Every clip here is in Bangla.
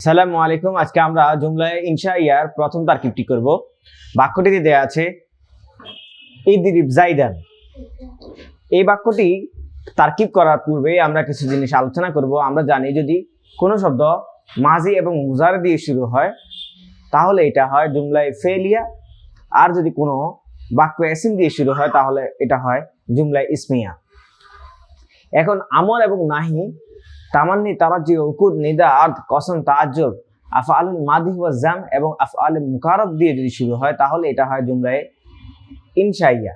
আসসালামু আলাইকুম। আজকে আমরা জুমলায়ে ইনশাইয়ার প্রথম তারকিবটি করব। বাক্যটিতে দেয়া আছে ইদরিব জাইদান। এই বাক্যটি তারকিব করার পূর্বে আমরা কিছু জিনিস আলোচনা করব। আমরা জানি যদি কোনো শব্দ মাজি এবং মুজারে দিয়ে শুরু হয় তাহলে এটা হয় জুমলায়ে ফেলিয়া, আর যদি কোনো বাক্য এসিম দিয়ে শুরু হয় তাহলে এটা হয় জুমলায়ে ইসমিয়া। এখন আমর এবং নাহি, তামান্নি, তারাজি, উকুদ, নিদা, আদ, কসম, তাআজ্জুব, আফআলুল মাদি ওয়া জাম এবং আফআলুল মুকারাব দিয়ে যদি শুরু হয় তাহলে এটা হয় জুমলায়ে ইনশাইয়া।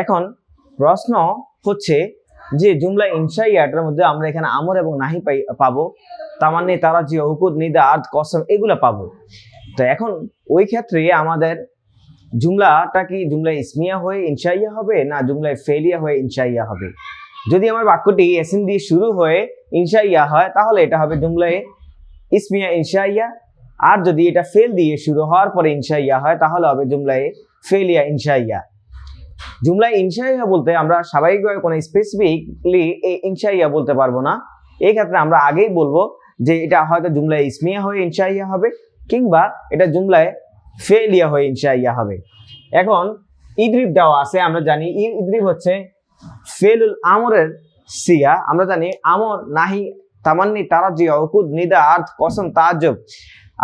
এখন প্রশ্ন হচ্ছে যে জুমলা ইনশাইয়াটার মধ্যে আমরা এখানে আমর এবং নাহি পাবো, তামান্নি, তারাজি, উকুদ, নিদা, আদ, কসম এগুলো পাবো। তো এখন ওই ক্ষেত্রে আমাদের জুমলাটা কি জুমলা ইসমিয়া হয়ে ইনশাইয়া হবে না জুমলায়ে ফেলিয়া হয়ে ইনশাইয়া হবে? যদি আমার বাক্যটি এসিম দিয়ে শুরু হয়ে ইনশাইয়া হয় তাহলে এটা হবে জুমলায়ে ইসমিয়া ইনশাইয়া, আর যদি এটা ফেল দিয়ে শুরু হওয়ার পরে ইনশাইয়া হয় তাহলে হবে জুমলায়ে ফেলিয়া ইনশাইয়া। জুমলায়ে ইনশাইয়া বলতে আমরা স্বাভাবিকভাবে কোনো স্পেসিফিকলি ইনশাইয়া বলতে পারবো না। এই ক্ষেত্রে আমরা আগেই বলবো যে এটা হয়তো জুমলায়ে ইসমিয়া হয়ে ইনশাইয়া হবে কিংবা এটা জুমলায়ে ফেলিয়া হয়ে ইনশাইয়া হবে। এখন ইদরিব দেওয়া আছে, আমরা জানি ইদরিব হচ্ছে ফেলুল আমরের সিগা। আমরা জানি আমর, নাহি, তামান্নি, তারাজি, উকুদ, নিদা, আদ, কসম, তাআজ্জুব,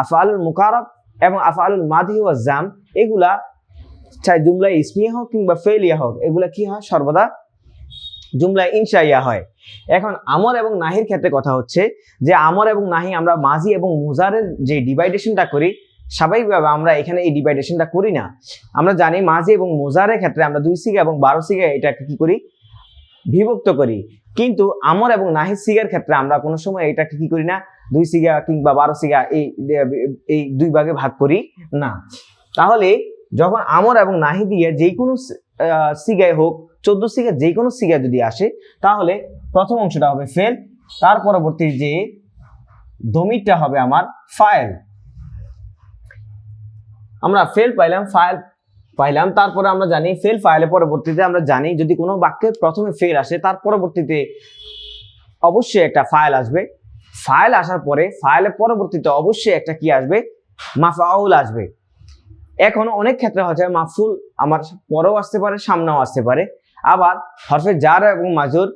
আফআলুল মুকারাব এবং আফআলুল মাদি ওয়া জাম এগুলা চাই জুমলায়ে ইসমিয়া হোক কিংবা ফেলিয়া হোক এগুলা কি হয় সর্বদা জুমলায়ে ইনশাইয়া হয়। এখন আমর এবং নাহির ক্ষেত্রে কথা হচ্ছে যে আমর এবং নাহি আমরা মাজি এবং মুজারের যে ডিভাইডেশনটা করি স্বাভাবিকভাবে আমরা এখানে এই ডিভাইডেশনটা করি না। আমরা জানি মাজি এবং মুজারের ক্ষেত্রে আমরা 2 সিগা এবং 12 সিগা এটাকে কি করি বিভক্ত করি, কিন্তু আমর এবং নাহির সিগার ক্ষেত্রে আমরা কোনো সময় এটাকে কি করি না 2 সিগা কিংবা 12 সিগা এই 2 ভাগে ভাগ করি না। তাহলে যখন আমর এবং নাহি দিয়ে যে কোনো সিগায় হোক 14 সিগা যে কোনো সিগা যদি আসে তাহলে প্রথম অংশটা হবে ফেল, তার পরবর্তী যে দমিরটা হবে আমার ফাইল। আমরা ফেল পাইলাম, ফাইল পাইলাম, তারপরে আমরা জানি ফেল ফাইলের পরবর্তীতে আমরা জানি যদি কোনো বাক্যের প্রথমে ফেল আসে তার পরবর্তীতে অবশ্যই একটা ফাইল আসবে। ফাইল আসার পরে ফাইলের পরবর্তীতে অবশ্যই একটা কি আসবে মাফআউল আসবে। এখন অনেক ক্ষেত্রে হচ্ছে মাফউল আমার পরেও আসতে পারে সামনেও আসতে পারে, আবার হরফে জার এবং মাজরুর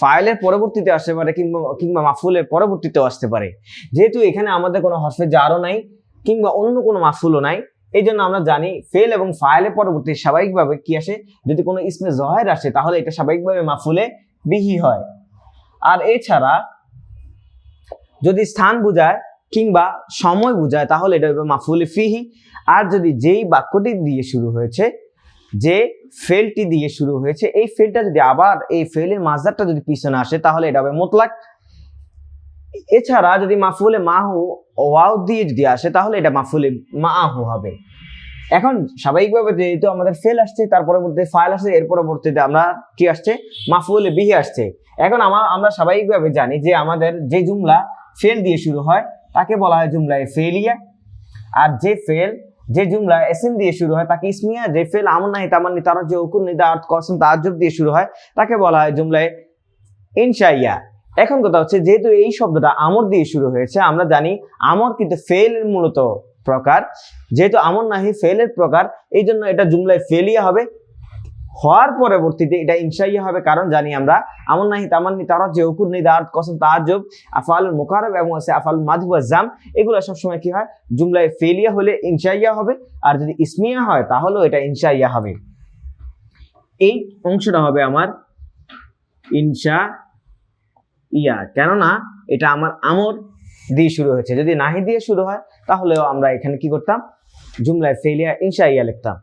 ফাইলের পরবর্তীতে আসতে পারে কিংবা মাফউলের পরবর্তীতেও আসতে পারে। যেহেতু এখানে আমাদের কোনো হরফে জারও নাই কিংবা অন্য কোনো মাফউলও নাই, এই জন্য আমরা জানি ফেল এবং ফাইলের পরবর্তী স্বাভাবিকভাবে কি আসে যদি কোনো ইসমে জহের আসে তাহলে এটা স্বাভাবিকভাবে মাফউলে বিহি হয়। আর এছাড়া যদি স্থান বোঝায় কিংবা সময় বোঝায় তাহলে এটা হবে মাফউলে ফিহি। আর যদি যেই বাক্যটি দিয়ে শুরু হয়েছে, যে ফেলটি দিয়ে শুরু হয়েছে, এই ফেলটা যদি আবার এই ফেলের মাজদারটা যদি পিছনে আসে তাহলে এটা হবে মুতলাক। এছাড়া যদি মাফউলে মাহু ওয়াও দিয়ে যদি আসে তাহলে এটা মাফউলে মাহু হবে। এখন স্বাভাবিকভাবে যেহেতু আমাদের ফেল আসছে তার পরবর্তীতে ফাইল আসছে, এর পরবর্তীতে আমরা কি আসছে মাফউলে বিহি আসছে। এখন আমরা স্বাভাবিকভাবে জানি যে আমাদের যে জুমলা ফেল দিয়ে শুরু হয় তাকে বলা হয় জুমলায়ে ফেলিয়া, আর যে জুমলা এসিম দিয়ে শুরু হয় তাকে ইসমিয়া। যে ফেল আমর, নাহি, তামান্নি, তারাজি, উকুদ, নিদা, আদ, কসম, তাআজ্জুব দিয়ে শুরু হয় তাকে বলা হয় জুমলায়ে ইনশাইয়া। এখন কথা হচ্ছে যেহেতু এই শব্দটা আমর দিয়ে শুরু হয়েছে, আমরা জানি আমর কিন্তু ফেলের মূলত প্রকার, যেহেতু আমর নাহি ফেলের প্রকার এই জন্য এটা জুমলায়ে ফেলিয়া হবে। হওয়ার পরবর্তীতে এটা ইনশাইয়া হবে, কারণ জানি আমরা আমর, নাহি, তামান্নি, তারাজি, উকুদ, নিদা, আদ, কসম, তাআজ্জুব, আফআলুল মুকারাব এবং আফআলুল মাদি ওয়া জাম এগুলো সবসময় কি হয় জুমলায়ে ফেলিয়া হলে ইনশাইয়া হবে, আর যদি ইসমিয়া হয় তাহলেও এটা ইনশাইয়া হবে। এই অংশটা হবে আমার ইনশাইয়া, কেননা এটা আমার আমর দিয়ে শুরু হয়েছে। যদি নাহি দিয়ে শুরু হয় তাহলেও আমরা এখানে কি করতাম জুমলায়ে ফেলিয়া ইনশাইয়া লিখতাম।